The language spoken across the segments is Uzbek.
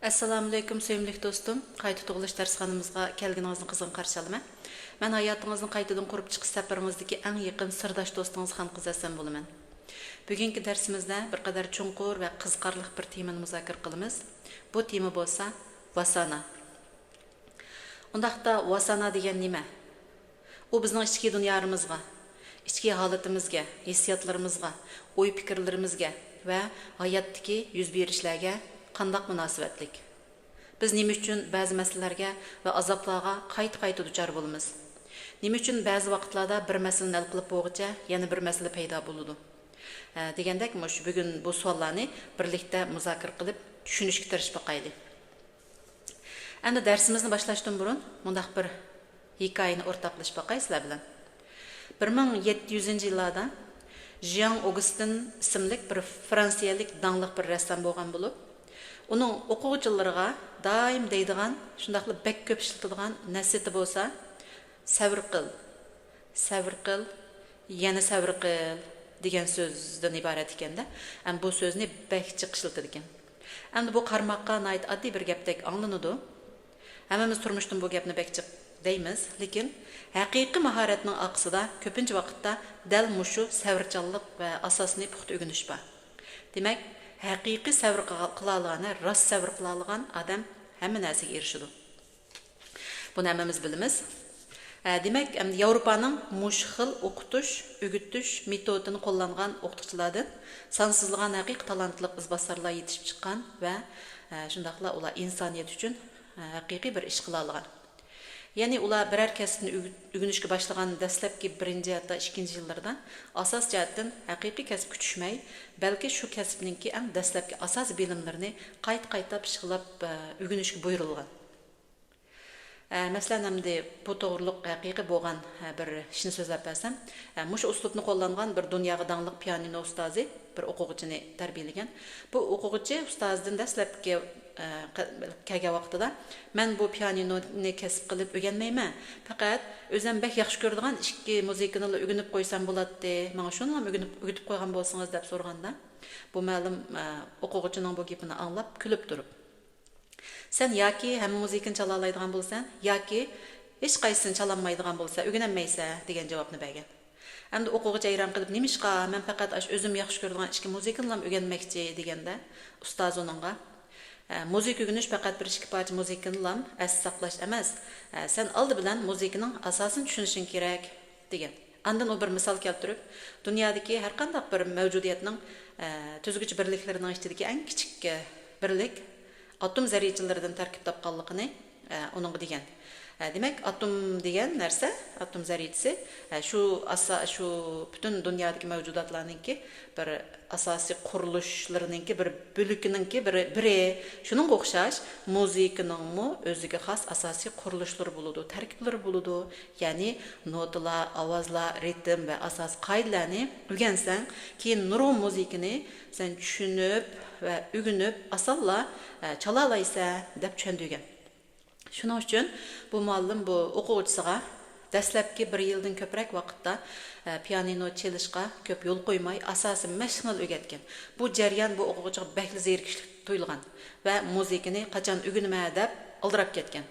Assalamu alaykum sevimli dostum. Qayta tug'ilish darsxonamizga kelganingizni qizg'in qarshi olaman. Men hayotingizni qaytadan qurib chiqish safaringizdagi eng yaqin sirdosh do'stingiz Xonqiz Aslan bo'laman. Bugungi darsimizda bir qadar chunqur va qiziqarli bir temani muzokara qilamiz. Bu tema bo'lsa vasana. Undaqda vasana degan nima? U bizning ichki dunyoimizga, ichki holatimizga, hissiyotlarimizga, o'y fikrlarimizga va hayotdagi yuz berishlarga qandaq munosabatlik. Biz nima uchun ba'zi masalalarga va azoblarga qayta duchor bo'lamiz? Nima uchun ba'zi vaqtlarda bir masalani hal qilib bo'lguncha yana bir masala paydo bo'ladi? Degandek, bugun bu savollarni birlikda muzokara qilib, tushunishga tirishib boqaylik. Endi darsimizni boshlashdan burun mundaq bir hikoyani o'rtoqlashib boqay sizlar bilan. 1700-yillarda Jean Augustin ismli bir fransiyalik dangliq bir rassom bo'lgan bo'lib, uning o'quvchilariga doim deydigan, shundaqla bek ko'p ishlatadigan nasihati bo'lsa, sabr qil, yana sabr qil degan so'zdan iborat ekanda, ham bu so'zni bek jiq ishlatadi ekan. Endi bu qarmoqqa oid oddiy bir gapdek anglanadi. Hammamiz turmushdan bu gapni bek jiq deymiz, lekin haqiqiy mahoratning aqsida ko'pincha vaqtda dal mushu savrchanlik va asosni puxta o'rganish bor. Demak, haqiqiy sabr qila olgan, rost sabr qila olgan odam hamma narsaga erishadi. Buni hammamiz bilamiz. Demak, Yevropaning mush xil o'qitish, o'gitish metodini qo'llangan o'qituvchilardan sansizlagan haqiqiy talantli izbosarlar yetishib chiqqan va shundaqla ular insoniyat uchun haqiqiy bir ish qila olgan. Ya'ni ular biror kasbni o'rganishga boshlagan dastlabki 1-chi yoki 2-chi yillarda asos jihatdan haqiqiy kasb kutishmay, balki shu kasbningki eng dastlabki asos bilimlarini qayta pishqilab o'rganishga buyurilgan. Masalan, hamda bu to'g'riliq haqiqiy bo'lgan bir ishni so'zlab bersam, mush uslubni qo'llangan bir dunyoga dangliq pianino ustozi bir o'quvchini tarbiyalagan. Bu o'quvchi ustozdan dastlabki kelgan vaqtida men bu pianinoni kasb qilib o'rganmayman, faqat o'zim bek yaxshi ko'radigan ikki muzikani o'rganib qo'ysam bo'ladi, menga shuni ham o'rganib qo'ygan bo'lsangiz deb so'raganda, bu ma'lum o'quvchining bu gapini anglab kulib turib, sen yoki hamma muzikani chala oladigan bo'lsan, yoki hech qaysini chala olmaydigan bo'lsa, o'rganolmaysan degan javobni bergan. Endi o'quvchi hayron qilib, "Nimishqa, men faqat o'zim yaxshi ko'radigan ikki muzikani ham o'rganmoqchi" deganda, ustoz uningga "Muzika o'rganish faqat bir ikki parcha muzikani ham asli saqlash emas. Sen oldi bilan muzikaning asosini tushunishing kerak" degan. Andan u bir misol keltirib, dunyodagi har qanday bir mavjudiyatning tuzguchi birliklarining ichidagi eng kichik birlik atom zarrachilaridan tarkib topganligini uning degan. Demak, atom degan narsa, atom zarrachasi shu butun dunyodagi mavjudotlarningki bir asosiy qurilishlarininki bir bo'likininki biri. Shuningga o'xshash muzikaning o'ziga xos asosiy qurilishlari bo'ladi, tarkiblari bo'ladi. Ya'ni notalar, ovozlar, ritm va asos qoidalarni o'rgansang, keyin nurg'un muzikani sen tushunib va o'rganib osonla chala olaysan deb tushundirgan. Shuning uchun bu muallim bu o'quvchisiga dastlabki 1 yildan ko'proq vaqtda pianino chalishga ko'p yo'l qo'ymay, asosan mashqni o'rgatgan. Bu jarayon bu o'quvchiga bakli zerikishlik tuyulgan va muzikani qachon o'rganma deb oldirab ketgan.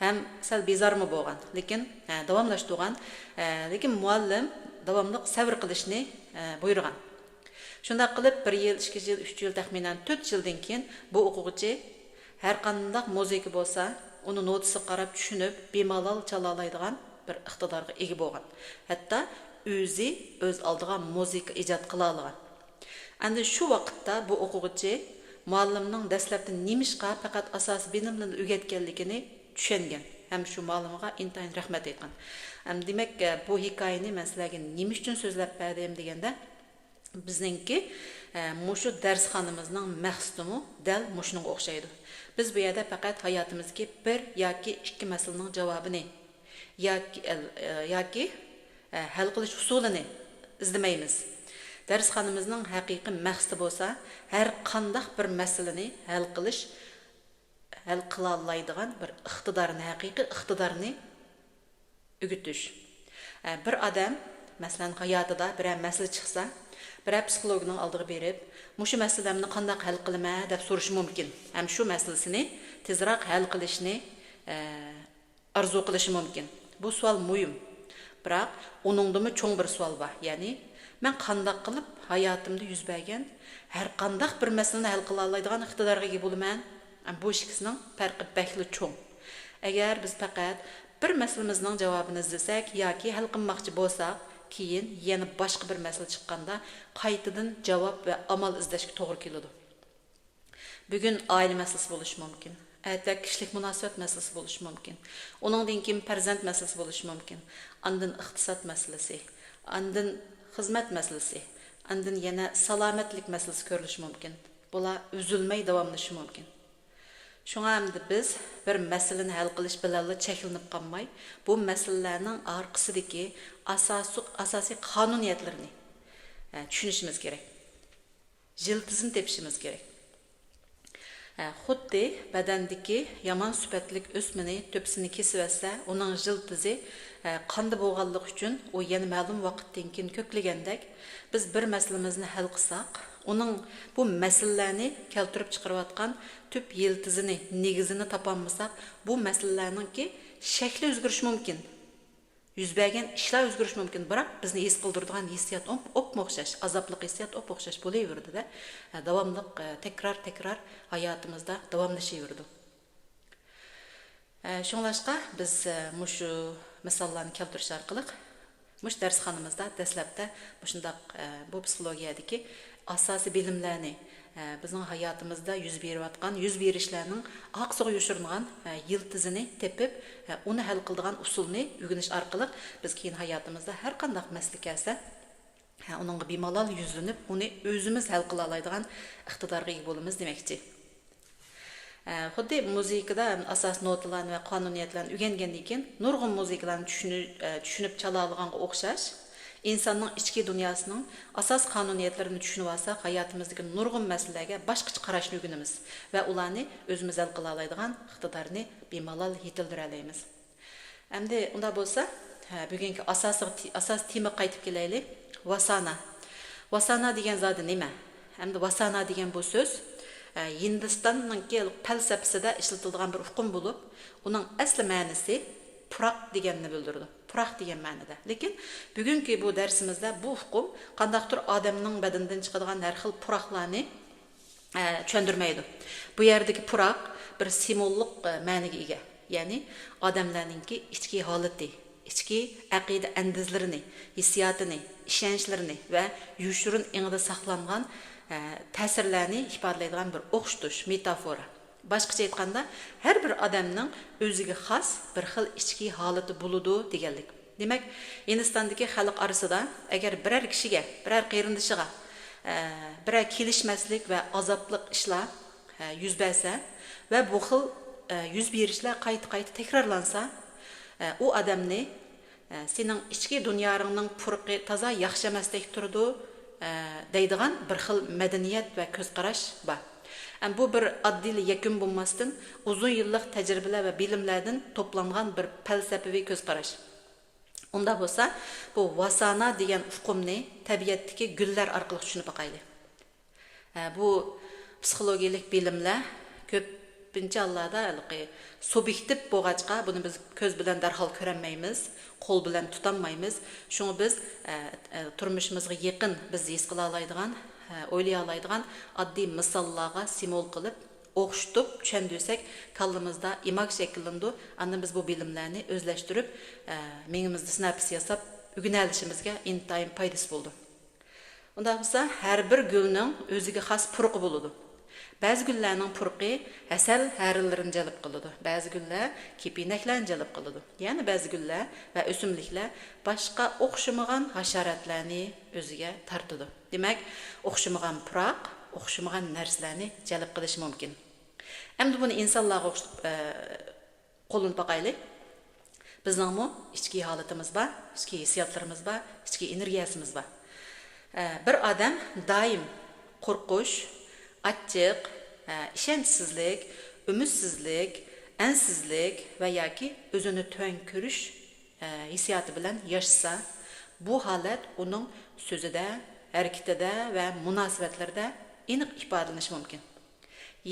Ham sal bezormi bo'lgan, lekin davomlashtirgan, lekin muallim davomli sabr qilishni buyurgan. Shunday qilib 1 yil, 2 yil, 3 yil, taxminan 4 yildan keyin bu o'quvchi har qanday muzika bo'lsa, uni notasiga qarab tushunib, bemalol chala oladigan bir iqtidorga ega bo'lgan. Hatto o'zi o'z oldiga muzika ijod qila olgan. Endi shu vaqtda bu o'quvchi muallimning dastlabdan nimishqa faqat asos bilimlarni o'rgatganligini tushungan. Ham shu muallimga intayin rahmat aytgan. Demak, bu hikoyani men sizlarga nima uchun so'zlab berdim deganda, bizningki mushu darsxonamizning maqsadi dal mushunga o'xshaydi. Biz bu yerda faqat hayotimizga bir yoki ikki masalaning javobini yoki hal qilish usulini izlamaymiz. Darsxonamizning haqiqiy maqsadi bo'lsa, har qanday bir masalani hal qila oladigan bir haqiqiy iqtidorni o'rgatish. Bir odam masalan hayotida bir masala chiqsa, bir psixologning oldiga berib, "Mushu masalamni qanday hal qilaman?" deb so'rashi mumkin. Ham shu masalasini tezroq hal qilishni arzu qilishi mumkin. Bu savol muhim. Biroq uningdimi cho'ng bir savol bor. Ya'ni men qanday qilib hayotimda yuz bergan har qanday bir masalani hal qila oladigan iqtidorga ega bo'laman? Bu ikkisining farqi bakli cho'ng. Agar biz faqat bir masalamizning javobini izlasak yoki hal qilmoqchi bo'lsak, keyin yana boshqa bir masala chiqqanda qaytadan javob va amal izlashga to'g'ri keladi. Bugun oila masalasi bo'lishi mumkin. Erta kishilik munosabat masalasi bo'lishi mumkin. Uningdan keyin farzand masalasi bo'lishi mumkin. Andin iqtisod masalasi, andin xizmat masalasi, andin yana salomatlik masalasi ko'rilishi mumkin. Bular uzilmay davomlashi mumkin. Şuna hamda biz bir meseleni hal qilish bilan cheklanib qolmay, bu masalalarning orqasidagi asosiy qonuniyatlarni tushunishimiz kerak. Jiltizini tepishimiz kerak. Xuddi badandagi yomon sifatlik o'smini to'psini kesib olsa, uning jiltizi qanda bo'lganligi uchun u yana ma'lum vaqtdan keyin ko'klagandek, biz bir masalamizni hal qilsak, uning bu masalalarni keltirib chiqarayotgan tüp yiltizini, negizini topolmasak, bu masalalarningki shakli o'zgarishi mumkin. Yuz bergan ishlar o'zgarishi mumkin, biroq bizni his qildiradigan hissiyot o'xshash, azobli hissiyot o'xshash bo'laverdi-da, davomli takror hayotimizda davomlashaverdi. Shunlashqa biz mushu misollarni keltirish orqali mush darsxonamizda dastlabda shundaq bu psixologiyadagi asosiy bilimlarni bizning hayotimizda yuz berayotgan, yuz berishlarning oqsiga yoshirilgan yiltizini tepib, uni hal qiladigan usulni o'rganish orqali biz keyin hayotimizda har qanday masala kelsa, uningga bemalol yuzlanib, uni o'zimiz hal qila oladigan iqtidorga ega bo'lamiz demoqchi. Xuddi muzikada asos notalarni va qonuniyatlarni o'rgangandan keyin nurg'un muzikalarni tushunib chala olganga o'xshash, insonning ichki dunyosining asos qonuniyatlarini tushunib olsak, hayotimizdagi nurg'un masalalarga boshqacha qarashni o'rganamiz va ularni o'zimiz hal qila oladigan iqtidorni bemalol yetildira olamiz. Endi unda bo'lsa, bugungi asos tema qaytib kelaylik. Vasana. Vasana degan zot nima? Endi vasana degan bu so'z Hindistonning falsafasida ishlatiladigan bir uqum bo'lib, uning asli ma'nosi puroq deganni bildirdi. Puroq degan ma'noda. Lekin bugungi bu darsimizda bu uqum qandaqdir odamning badanidan chiqadigan har xil puroqlarni tushundirmaydi. Bu yerdagi puroq bir simvollik ma'noga ega. Ya'ni odamlarningki ichki holati, ichki aqida andizlarini, hissiyotini, ishonchlarini va yushurin ingida saqlangan ta'sirlarni ifodalaydigan bir o'xshatish metafora. Boshqacha aytganda, har bir odamning o'ziga xos bir xil ichki holati bo'ladi deganlik. Demak, Hindistondagi xalq orasida agar biror kishiga, biror qarindishiga biror kelishmaslik va azobliq ishlar yuz bersa va bu xil yuz berishlar qayta takrorlansa, u odamni sening ichki dunyoringning purqi toza yaxshi emasdek turdi deydigan bir xil madaniyat va ko'z qarash bor. Bu bir oddiy yakun bo'lmasdan uzun yillik tajribalar va bilimlardan to'plangan bir falsafiy ko'z qarash. Unda bo'lsa, bu vasana degan uqumni tabiatdagi gullar orqali tushunib boqaylik. Bu psixologiyalik bilimlar ko'pincha allarda subyektiv bo'lg'achqa, buni biz ko'z bilan darhol ko'rolmaymiz, qo'l bilan tutolmaymiz. Shuni biz turmushimizga yaqin biz his qila oladigan, o'ylay oladigan oddiy misollarga simvol qilib o'xshatib tushundirsak, kallamizda imag shakllandi. Andan biz bu bilimlarni o'zlashtirib, mengimizda sinapis yasab, o'rganishimizga intayin foydasi bo'ldi. Unda bo'lsa, har bir gulning o'ziga xos purqi bo'ladi. Ba'zi gullarning purqi asal harillarini jalb qiladi. Ba'zi gullar kepinaklarni jalb qiladi. Ya'ni ba'zi gullar va o'simliklar boshqa o'xshamagan hasharotlarni o'ziga tortadi. Demak, o'xshamagan puroq, o'xshamagan narsalarni jalb qilish mumkin. Endi buni insonlarga qo'llanib boqaylik. Bizningmi ichki holatimiz bor, ichki hissiyotlarimiz bor, ichki energiyasimiz bor. Bir odam doim qo'rqish, achchiq, ishonchsizlik, umidsizlik, ansizlik va yoki o'zini to'ng ko'rish hissiyoti bilan yashasa, bu holat uning so'zida, hareketida va munosabatlarda aniq ifodalanishi mumkin.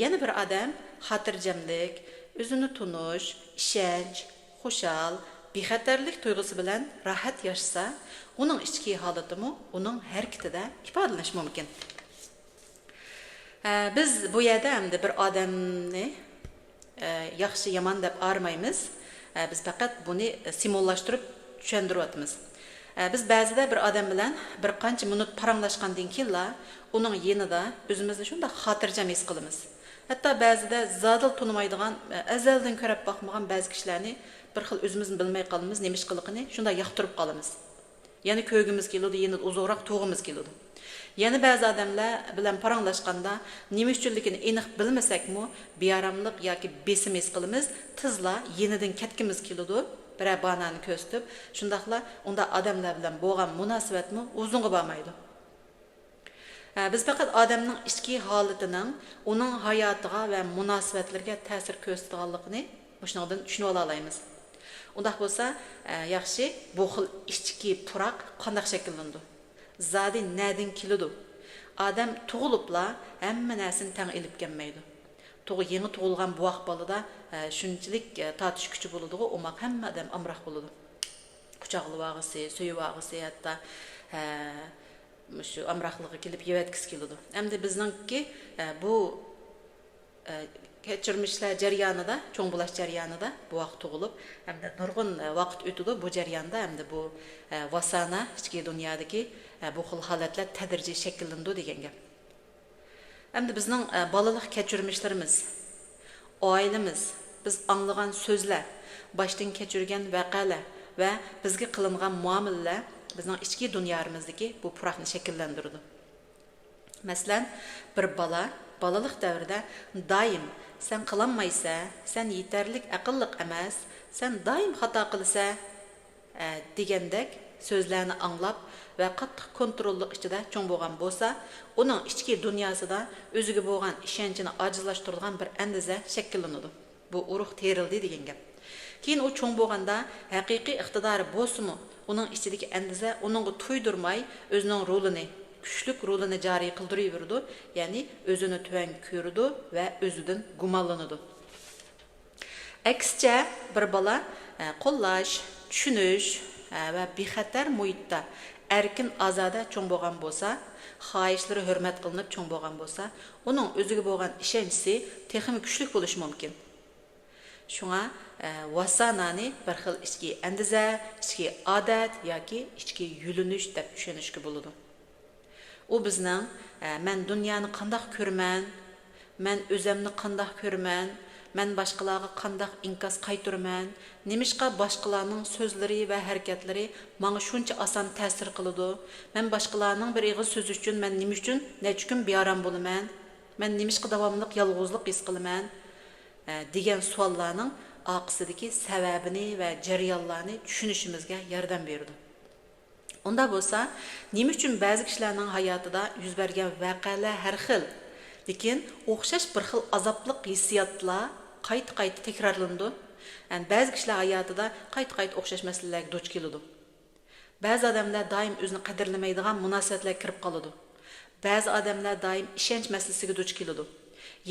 Yana bir odam xotirjamlik, o'zini tunish, ishonch, xushal, bexatarlik tuyg'usi bilan rohat yashasa, uning ichki holatimi uning harakatida ifodalanishi mumkin. Biz bu yerda hamda bir odamni yaxshi yomon deb armaymiz. Biz faqat buni simvollashtirib tushuntiryapmiz. Biz ba'zida bir odam bilan bir qancha minut paranglashgandan keyin uning yenida o'zimizni shunda xotirjam his qilamiz. Hatto ba'zida zodil tunimaydigan, azaldan ko'rib boqmagan ba'zi kishilarni bir xil o'zimizni bilmay qolamiz, nima ish qilishini shunda yoqtirib qolamiz. Ya'ni ko'gimiz keladi, yana uzoqroq to'g'imiz keladi. Yana ba'zi odamlar bilan paranglashganda nima uchunligini aniq bilmasakmi, bearamlik yoki besim his qilamiz, tizla yenidan ketgimiz keladi. Bir banani ko'stib, shundaqla unda odamlar bilan bo'lgan munosabatmi uzunga bormaydi. Biz faqat odamning ichki holatining uning hayotiga va munosabatlarga ta'sir ko'rsatganligini shundan tushunib olamiz. Undaq bo'lsa, yaxshi bu xil ichki puroq qanday shakllandi? Zodi nadin keladi. Odam tug'ilibla hamma narsani tang ilib kelmaydi. Yeni tug'ilgan buaq bolada shunchalik tatish kuchi bo'ladi-ku, umaq hamma odam amroq bo'ladi. Quchoqlab so'yib og'isi, hatto shu amroqligiga kelib yevatkisi keladi. Hamda bizningki bu kechirmishlar jarayonida, cho'ng bo'lash jarayonida buaq tug'ilib, hamda nurg'un vaqt o'tadi bu jarayonda, hamda bu vasana ichki dunyodagi bu xil holatlar tadrijiy shakllandi degan gap. Hamda bizning balalik kechirmishlarimiz, oilamiz, biz anglagan so'zlar, boshdan kechirgan voqealar va bizga qilingan muomalalar bizning ichki dunyamizdagi bu puroqni shakllantirdi. Masalan, bir balalik davrida doim sen qilinmaysa, sen yetarlik aqlliq emas, sen doim xato qilsa degandek so'zlarni anglab va qattiq kontrollik ichida cho'ng bo'lgan bo'lsa, uning ichki dunyosida o'ziga bo'lgan ishonchini ojizlashtirgan bir andiza shakllanadi. Bu urug' terildi degan gap. Keyin u cho'ng bo'lganda haqiqiy iqtidori bo'lsa-mu, uning ichidagi andiza uningga to'ydirmay o'zining rolini, kuchlik rolini joriy qildirib, ya'ni o'zini tuvan ko'rdi va o'zidan gumonlanadi. Aksicha bir bola qo'llash, tushunish va bexatar muhitda erkin ozoda cho'ng bo'lgan bo'lsa, xohishlari hurmat qilinib cho'ng bo'lgan bo'lsa, uning o'ziga bo'lgan ishonchi texnik kuchli bo'lishi mumkin. Shunga vasanani bir xil ichki andiza, ichki odat yoki ichki yulinish deb tushunishga bo'ladi. U bizning men dunyoni qanday ko'raman, men o'zimni qanday ko'raman, men boshqalarga qanday inkos qaytiraman, nimishqa boshqalarning so'zlari va harakatlari menga shuncha oson ta'sir qiladi, men boshqalarning bir ig'iz so'zi uchun men nima uchun necha kun bearam bo'laman, men nimishqa davomli yolg'izlik his qilaman degan savollarning oqisidagi sababini va jarayonlarni tushunishimizga yordam berdi. Unda bo'lsa, nima uchun ba'zi kishilarning hayotida yuz bergan voqealar har xil, lekin o'xshash bir xil azobli hissiyotlar qayta takrorlandi. Yani ba'zi kishilar hayotida qayta o'xshash masalalarga duch keladi. Ba'zi odamlar doim o'zini qadrlamaydigan munosabatlarga kirib qoladi. Ba'zi odamlar doim ishonch masalasiga duch keladi.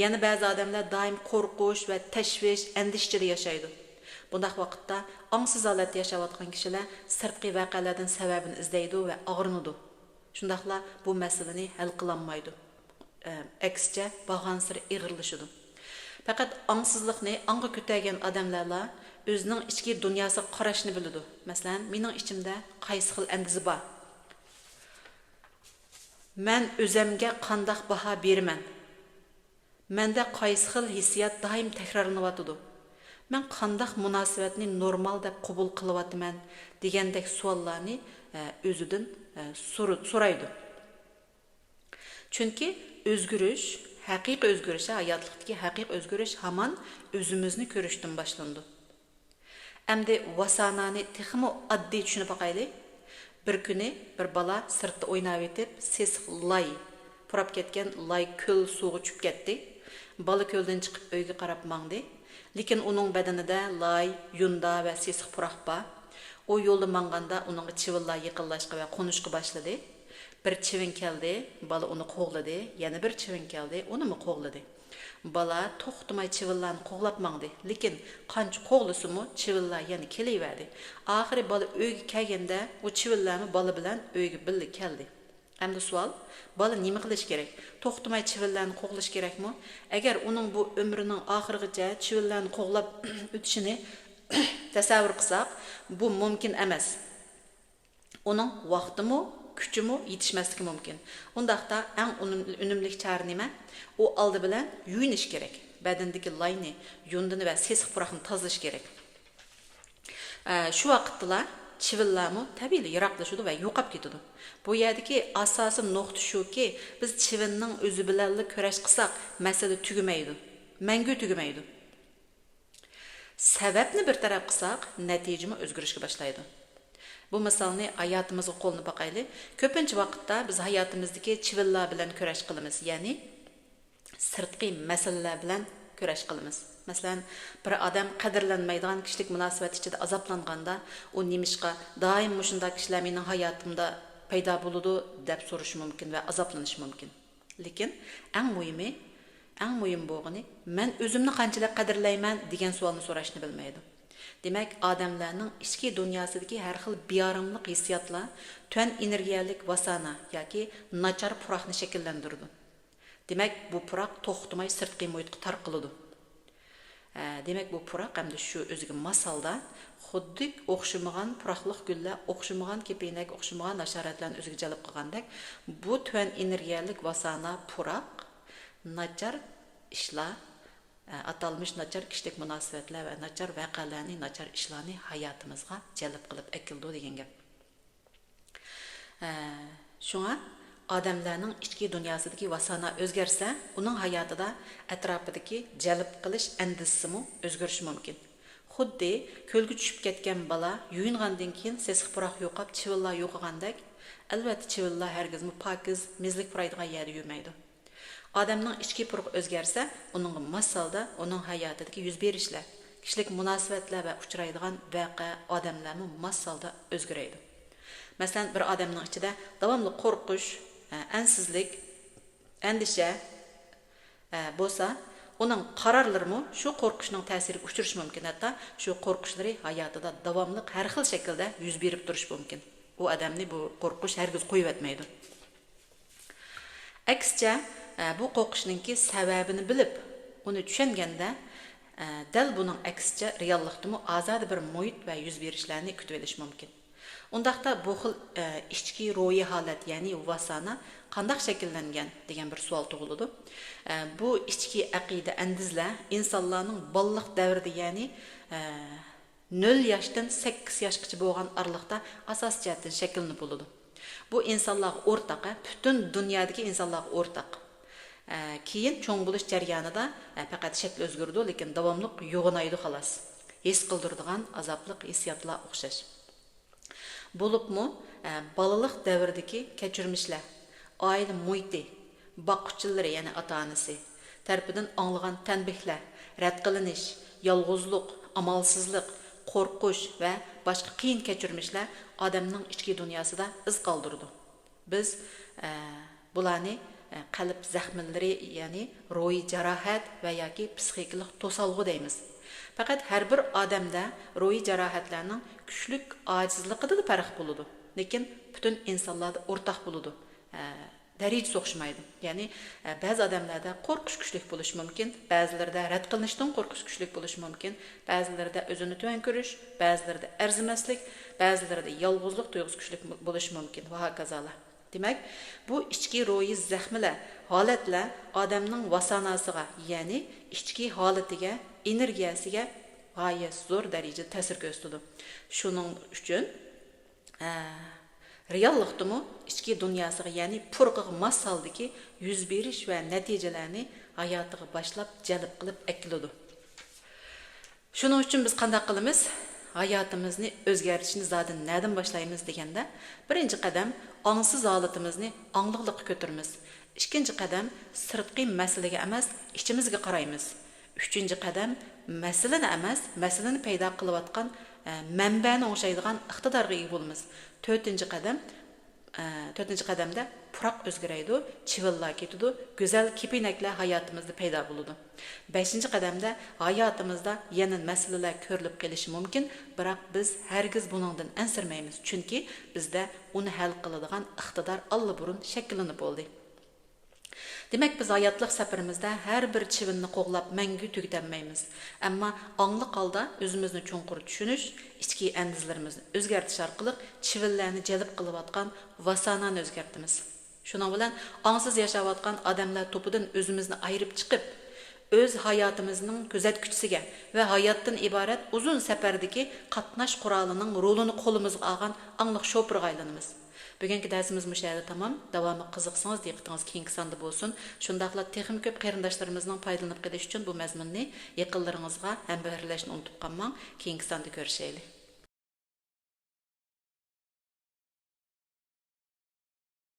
Yana ba'zi odamlar doim qo'rqish va tashvish, andishchida yashaydi. Bundaq vaqtda ongsiz holatda yashayotgan kishilar sirtqi voqealardan sababini izlaydi va og'rinadi. Shundaqla bu masalani hal qilolmaydi. Aksicha bag'ansir ig'irlashadi. Faqat ongsizlikni ongga ko'targan odamlarla o'zining ichki dunyosiga qarashni biladi. Masalan, mening ichimda qaysi xil andiza bor? Men o'zimga qanday baho beraman? Menda qaysi xil hissiyot doim takrorlanyotidi? Men qanday munosabatni normal deb qabul qilyapman degandek savollarni o'zidan so'raydi. Chunki o'zgarish, haqiqiy o'zgarish, hayotlikdagi haqiqiy o'zgarish hamon o'zimizni ko'rishdan boshlandi. Endi vasanani texmo oddiy tushunib boqaylik. Bir kuni bir bola sirtda o'ynab etib, sesiq lay purab ketgan lay ko'l suvga tushib ketdi. Bola ko'ldan chiqib uyga qarab mangdi. Lekin uning badanida lay, yunda va sesiq puroq bor. O yo'lda manganda uning chivillar yiqilishga va qo'nishga boshladi. Bir chivin keldi, bola uni qo'g'ladi, yana bir chivin keldi, uni qo'g'ladi. Bola to'xtamay chivinlarni qo'g'lab mangdi, lekin qancha qo'g'lisimi chivinlar yana kelaverdi. Oxiri bola uyga kelganda u chivinlarni bola bilan uyga birga keldi. Endi savol, bola nima qilish kerak? To'xtamay chivinlarni qo'g'lash kerakmi? Agar uning bu umrining oxirigacha chivinlarni qo'g'lab o'tishini tasavvur qilsak, bu mumkin emas. Uning vaqtimi, kuchimi yetishmasligi mumkin. Undaqda eng unumli chora nima? U oldi bilan yuvinish kerak. Badandagi layni, yundini va sesiq puroqni tozalash kerak. Shu vaqtda chivinlarmi tabiiy yiroqlashadi va yo'qolib ketadi. Bu yerdagi asosiy nuqta shuki, biz chivinning o'zi bilan kurash qilsak, masala tugamaydi. Mangu tugamaydi. Sababni bir taraf qilsak, natijami o'zgarishga boshlaydi. Bu misolni hayotimizga qo'lni boqaylik. Ko'pincha vaqtda biz hayotimizdagi chivinlar bilan kurash qilamiz, ya'ni sirtqi masalalar bilan kurash qilamiz. Masalan, bir odam qadrlanmaydigan kishilik munosabat ichida azoblanganda, u nimishqa doim shunday kishilar mening hayotimda paydo bo'ladi deb so'rashi mumkin va azoblanishi mumkin. Lekin eng muhim bo'lgani, men o'zimni qanchalik qadrlayman degan savolni so'rashni bilmaydi. Demak, odamlarning ichki dunyosidagi har xil beyorimliq hissiyotlar tuan energiyalik vasana yoki nachar puroqni shakllantiradi. Demak, bu puroq to'xtamay sirtqi muhitga tarqaladi. Demak, bu puroq hamda shu o'ziga masalda xuddi o'xshamagan puroqliq gullar, o'xshamagan kepenak, o'xshamagan hasharotlarni o'ziga jalb qilgandek, bu tuan energiyalik vasana puroq nachar ishlar, atalmış nachar kishilik munosabatlar va nachar voqealarni, nachar ishlarni hayotimizga jalb qilib akildi degan gap. Shunga odamlarning ichki dunyosidagi vasana o'zgarsa, uning hayotida atrofidagi jalb qilish andisimi o'zgarishi mumkin. Xuddi ko'lga tushib ketgan bola yuyingandan keyin sesiq puroq yo'qab, chivinlar yo'qogandek, albatta chivinlar hargizmi pokiz, mezlik puraydigan yerda yurmaydi. Odamning ichki puruq o'zgarsa, uning masalda uning hayotidagi yuz berishlar, kishilik munosabatlar va uchraydigan voqea odamlarning masalda o'zgaradi. Masalan, bir odamning ichida davomli qo'rqish, ansizlik, andisha bo'lsa, uning qarorlarimi shu qo'rqishning ta'siriga uchrashi mumkin. Hatto shu qo'rqishlari hayotida davomli har xil shaklda yuz berib turishi mumkin. U odamni bu qo'rqish hargiz qo'yib etmaydi. Aksicha, bu qo'rqishninki sababini bilib, uni tushunganda, dal buning aksicha reallikdimi ozod bir muhit va yuz berishlarni kutib olish mumkin. Undaqda bu xil ichki ro'yi holat, ya'ni vasana qanday shakllangan degan bir savol tug'iladi. Bu ichki aqida andizlar insonlarning balliq davrida, ya'ni 0 yoshdan 8 yoshgacha bo'lgan aralıqda asos jihatdan shakllanib bo'ladi. Bu insonlar o'rtaq, butun dunyodagi insonlar o'rtaq. Keyin cho'ng bo'lish jarayonida faqat shakl o'zgardi, lekin davomli yo'g'inaydi xolos. His qildiradigan azobli hissiyotlar o'xshash. Bo'libmi, balaliq davridagi kechirmishlar, oila muhiti, boquvchilari, ya'ni ota-onasi tarafidan anglagan tanbihlar, rad qilinish, yolg'izlik, amalsizlik, qo'rqish va boshqa qiyin kechirmishlar odamning ichki dunyosida iz qoldirdi. Biz bularni qalb zaxmlari, ya'ni ruhiy jarohat va yoki psixikalik to'salg'i deymiz. Faqat har bir odamda ruhiy jarohatlarning kuchlik ojizligidan farq bo'ladi, lekin butun insonlarda o'rtaq bo'ladi. Darajasi o'xshamaydi. Ya'ni ba'zi odamlarda qo'rqish kuchlik bo'lishi mumkin, ba'zilarida rad qilinishdan qo'rqish kuchlik bo'lishi mumkin, ba'zilarida o'zini tuvan ko'rish, ba'zilarida arzimaslik, ba'zilarida yolg'izlik tuyg'usi kuchlik bo'lishi mumkin va hokazolar. Demak, bu ichki ruhiy zaxmlar, holatlar odamning vasanasiga, ya'ni ichki holatiga, energiyasiga g'oyat zo'r darajada ta'sir ko'rsatadi. Shuning uchun reallikdimi ichki dunyosiga, ya'ni purqiga masaldagi yuz berish va natijalarni hayotiga boshlab jalb qilib akiladi. Shuning uchun biz qanday qilamiz? Hayotimizni o'zgartirishni zadan nadan boshlaymiz deganda, birinchi qadam ongsiz holatimizni ongliqlikka ko'taramiz. Ikkinchi qadam sirtqi masalaga emas, ichimizga qaraymiz. Uchinchi qadam masalani emas, masalani paydo qilayotgan manbani o'xshaydigan iqtidorga ega bo'lamiz. To'rtinchi qadam 4-chi qadamda puroq o'zgaraydi, chivillar ketadi, go'zal kepinaklar hayotimizda paydo bo'ladi. 5-chi qadamda hayotimizda yana masalalar ko'rilib qolishi mumkin, biroq biz hargiz buningdan ansirmaymiz, chunki bizda uni hal qiladigan iqtidor allaburun shakllanib bo'ldi. Demek biz hayatlık safarimizde her bir çivinni qo'g'lab mangu tugatolmaymiz. Ammo angliq holda o'zimizni cho'nqur tushunish, ichki andizlarimizni o'zgartirish orqali chivinlarni jalb qilayotgan vasanani o'zgartimiz. Shuning bilan ongsiz yashayotgan odamlar to'pidan o'zimizni ayirib chiqib, o'z hayotimizning kuzatuvchisiga va hayotdan iborat uzun safardagi qatnash qurolining rolini qo'limizga olgan angliq shofirga aylanamiz. Bugungi darsimiz bu yerda tamam. Davomı qiziqsangiz diqqatingiz keyingi sonda bo'lsin. Shundaqla texnik ko'p qarindoshlarimizning foydalanib qolish uchun bu mazmunni yaqinlaringizga ham birlashni unutib qolmang. Keyingi sonda ko'rishaylik.